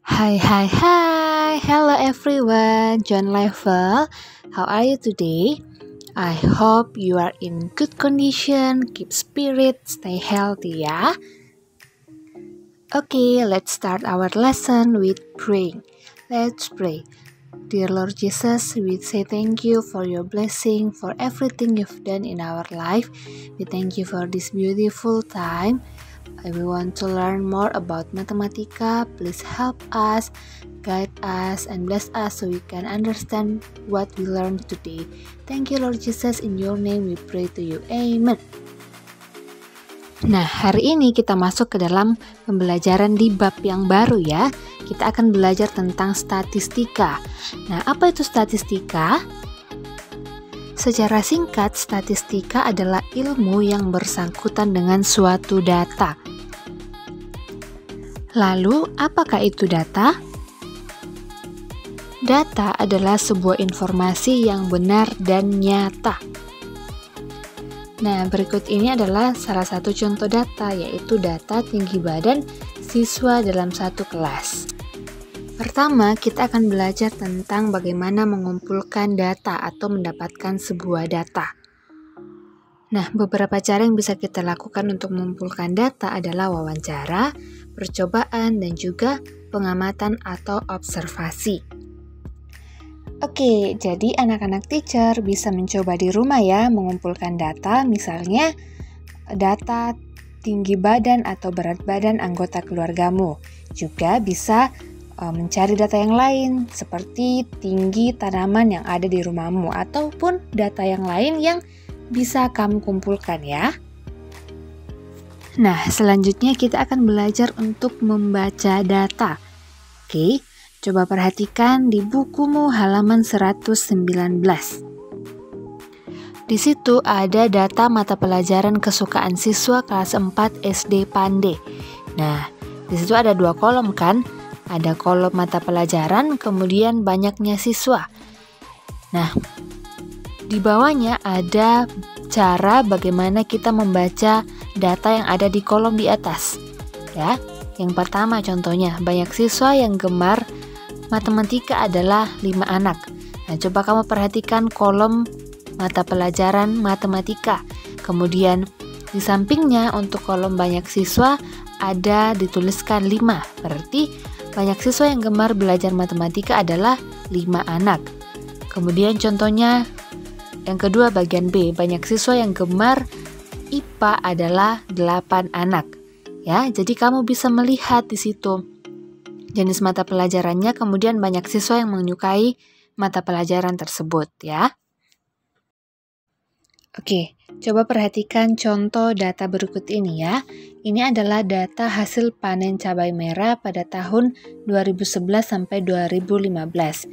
Hi, hello everyone, John Level. How are you today? I hope you are in good condition, keep spirit, stay healthy ya. Okay, let's start our lesson with praying. Let's pray. Dear Lord Jesus, we say thank you for your blessing, for everything you've done in our life. We thank you for this beautiful time. We want to learn more about Mathematika. Please help us, guide us, and bless us so we can understand what we learned today. Thank you Lord Jesus, in your name we pray to you. Amen. Nah, hari ini kita masuk ke dalam pembelajaran di bab yang baru ya. Kita akan belajar tentang statistika. Nah, apa itu statistika? Secara singkat, statistika adalah ilmu yang bersangkutan dengan suatu data. Lalu, apakah itu data? Data adalah sebuah informasi yang benar dan nyata. Nah, berikut ini adalah salah satu contoh data, yaitu data tinggi badan siswa dalam satu kelas. Pertama, kita akan belajar tentang bagaimana mengumpulkan data atau mendapatkan sebuah data. Nah, beberapa cara yang bisa kita lakukan untuk mengumpulkan data adalah wawancara, percobaan, dan juga pengamatan atau observasi. Oke, jadi anak-anak teacher bisa mencoba di rumah ya mengumpulkan data, misalnya data tinggi badan atau berat badan anggota keluargamu. Juga bisa mencari data yang lain seperti tinggi tanaman yang ada di rumahmu ataupun data yang lain yang bisa kamu kumpulkan ya. Nah, selanjutnya kita akan belajar untuk membaca data. Oke, coba perhatikan di bukumu halaman 119. Di situ ada data mata pelajaran kesukaan siswa kelas 4 SD Pande. Nah, di situ ada 2 kolom kan? Ada kolom mata pelajaran, kemudian banyaknya siswa. Nah, di bawahnya ada cara bagaimana kita membaca data yang ada di kolom di atas. Ya, yang pertama contohnya, banyak siswa yang gemar matematika adalah 5 anak. Nah, coba kamu perhatikan kolom mata pelajaran matematika. Kemudian di sampingnya untuk kolom banyak siswa ada dituliskan 5. Berarti banyak siswa yang gemar belajar matematika adalah 5 anak. Kemudian contohnya yang kedua bagian B, banyak siswa yang gemar IPA adalah 8 anak. Ya, jadi kamu bisa melihat di situ jenis mata pelajarannya, kemudian banyak siswa yang menyukai mata pelajaran tersebut ya. Oke, coba perhatikan contoh data berikut ini ya. Ini adalah data hasil panen cabai merah pada tahun 2011 sampai 2015.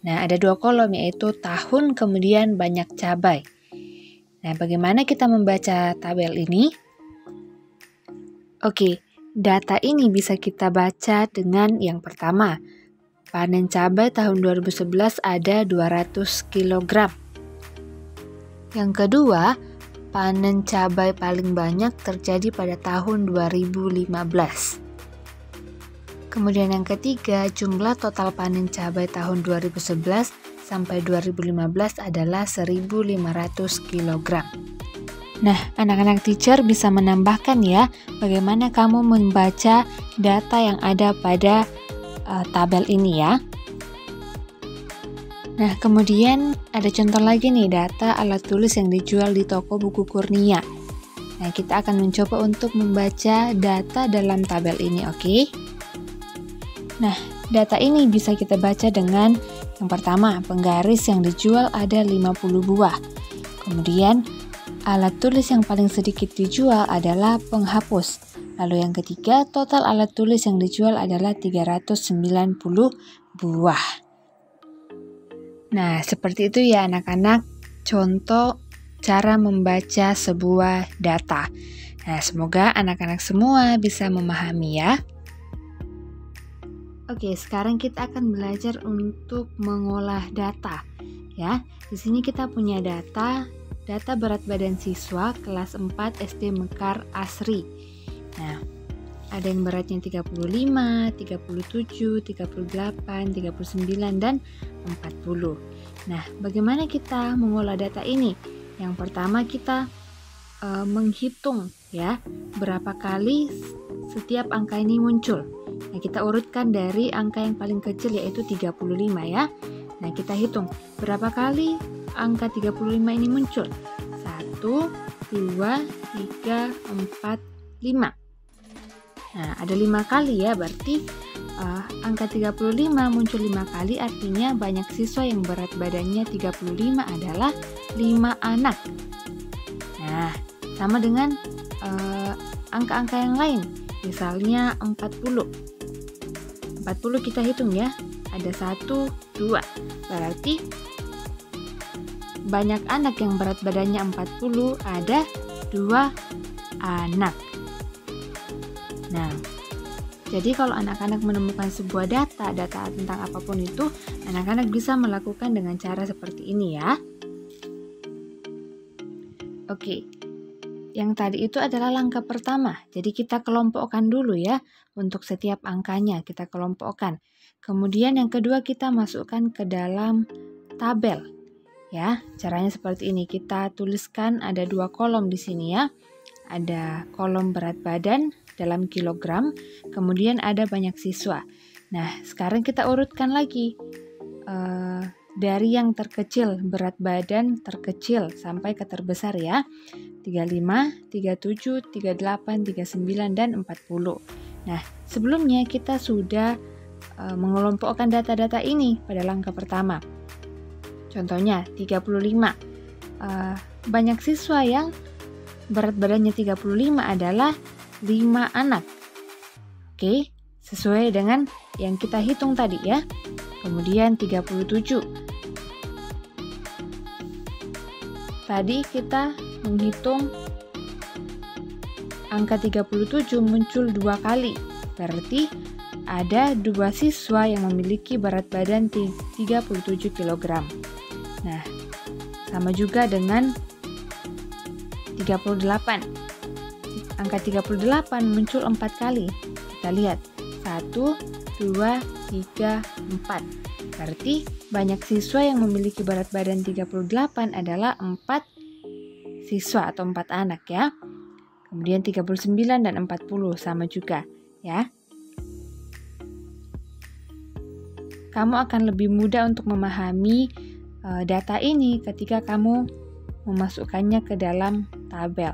Nah, ada 2 kolom yaitu tahun kemudian banyak cabai. Nah, bagaimana kita membaca tabel ini? Oke, data ini bisa kita baca dengan yang pertama. Panen cabai tahun 2011 ada 200 kg. Yang kedua, panen cabai paling banyak terjadi pada tahun 2015. Kemudian yang ketiga, jumlah total panen cabai tahun 2011 sampai 2015 adalah 1.500 kg. Nah, anak-anak teacher bisa menambahkan ya, bagaimana kamu membaca data yang ada pada tabel ini ya. Nah, kemudian ada contoh lagi nih, data alat tulis yang dijual di toko buku Kurnia. Nah, kita akan mencoba untuk membaca data dalam tabel ini, oke? Nah, data ini bisa kita baca dengan yang pertama, penggaris yang dijual ada 50 buah. Kemudian, alat tulis yang paling sedikit dijual adalah penghapus. Lalu yang ketiga, total alat tulis yang dijual adalah 390 buah. Nah, seperti itu ya anak-anak, contoh cara membaca sebuah data. Nah, semoga anak-anak semua bisa memahami ya. Oke, sekarang kita akan belajar untuk mengolah data. Ya, di sini kita punya data berat badan siswa kelas 4 SD Mekar Asri. Nah, ada yang beratnya 35, 37, 38, 39, dan 40. Nah, bagaimana kita mengolah data ini? Yang pertama kita menghitung ya, berapa kali setiap angka ini muncul. Nah, kita urutkan dari angka yang paling kecil yaitu 35 ya. Nah, kita hitung berapa kali angka 35 ini muncul. 1, 2, 3, 4, 5. Nah, ada 5 kali ya, berarti angka 35 muncul 5 kali, artinya banyak siswa yang berat badannya 35 adalah 5 anak. Nah, sama dengan angka-angka yang lain, misalnya 40. 40 kita hitung ya, ada 1, 2, berarti banyak anak yang berat badannya 40, ada 2 anak. Nah, jadi kalau anak-anak menemukan sebuah data tentang apapun itu, anak-anak bisa melakukan dengan cara seperti ini ya. Oke, yang tadi itu adalah langkah pertama. Jadi kita kelompokkan dulu ya, untuk setiap angkanya kita kelompokkan. Kemudian yang kedua kita masukkan ke dalam tabel. Ya, caranya seperti ini. Kita tuliskan ada 2 kolom di sini ya. Ada kolom berat badan dalam kilogram, kemudian ada banyak siswa. Nah, sekarang kita urutkan lagi dari yang terkecil, berat badan terkecil sampai ke terbesar ya. 35, 37, 38, 39, dan 40. Nah, sebelumnya kita sudah mengelompokkan data-data ini pada langkah pertama. Contohnya 35. Banyak siswa yang berat badannya 35 adalah 5 anak. Oke, sesuai dengan yang kita hitung tadi ya. Kemudian 37. Tadi kita menghitung angka 37 muncul 2 kali. Berarti ada 2 siswa yang memiliki berat badan 37 kg. Nah, sama juga dengan 38. Angka 38 muncul 4 kali. Kita lihat. 1, 2, 3, 4. Berarti banyak siswa yang memiliki berat badan 38 adalah 4 siswa atau 4 anak ya. Kemudian 39 dan 40 sama juga ya. Kamu akan lebih mudah untuk memahami data ini ketika kamu memasukkannya ke dalam tabel.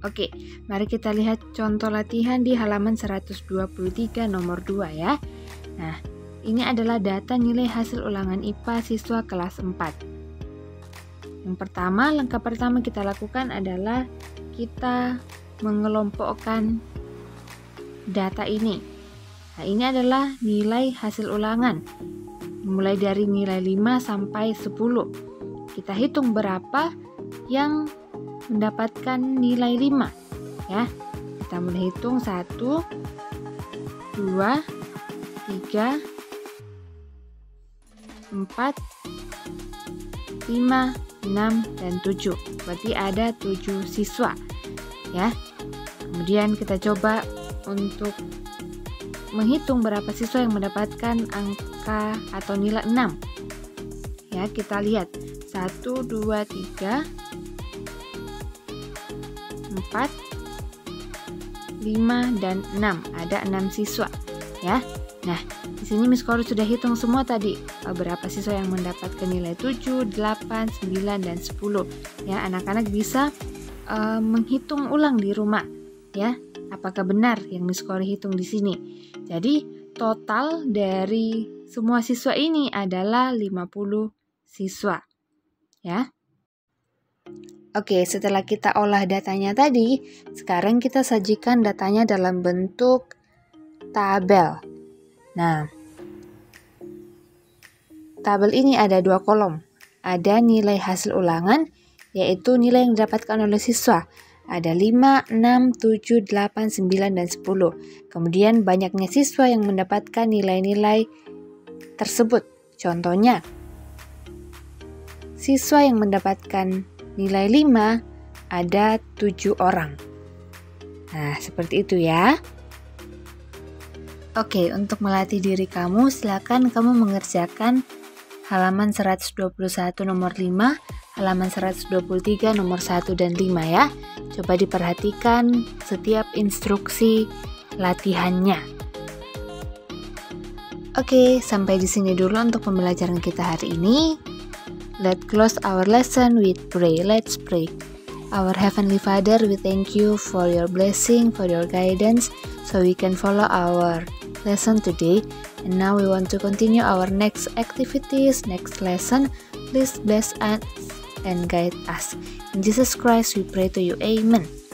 Oke, mari kita lihat contoh latihan di halaman 123 nomor 2 ya. Nah, ini adalah data nilai hasil ulangan IPA siswa kelas 4. Yang pertama, langkah pertama kita lakukan adalah kita mengelompokkan data ini. Nah, ini adalah nilai hasil ulangan. Mulai dari nilai 5 sampai 10. Kita hitung berapa yang mendapatkan nilai 5 ya. Kita mulai hitung 1, 2, 3, 4, 5, 6, dan 7. Berarti ada 7 siswa ya. Kemudian kita coba untuk menghitung berapa siswa yang mendapatkan angka atau nilai 6 ya. Kita lihat 1, 2, 3, 4, 5, dan 6. Ada 6 siswa ya. Nah, di sini Miss Kori sudah hitung semua tadi berapa siswa yang mendapatkan nilai 7, 8, 9, dan 10 ya. Anak-anak bisa menghitung ulang di rumah ya. Apakah benar yang Miss Kori hitung di sini? Jadi, total dari semua siswa ini adalah 50 siswa ya. Oke, setelah kita olah datanya tadi, sekarang kita sajikan datanya dalam bentuk tabel. Nah, tabel ini ada 2 kolom. Ada nilai hasil ulangan, yaitu nilai yang didapatkan oleh siswa. Ada 5, 6, 7, 8, 9, dan 10. Kemudian banyaknya siswa yang mendapatkan nilai-nilai tersebut. Contohnya, siswa yang mendapatkan nilai 5 ada 7 orang Nah, seperti itu ya. Oke, untuk melatih diri kamu, silakan kamu mengerjakan halaman 121 nomor 5, halaman 123 nomor 1 dan 5 ya. Coba diperhatikan setiap instruksi latihannya. Oke, sampai di sini dulu untuk pembelajaran kita hari ini. Let's close our lesson with pray. Let's pray. Our Heavenly Father, we thank you for your blessing, for your guidance, so we can follow our lesson today. And now we want to continue our next activities, next lesson. Please bless us and guide us. In Jesus Christ we pray to you. Amen.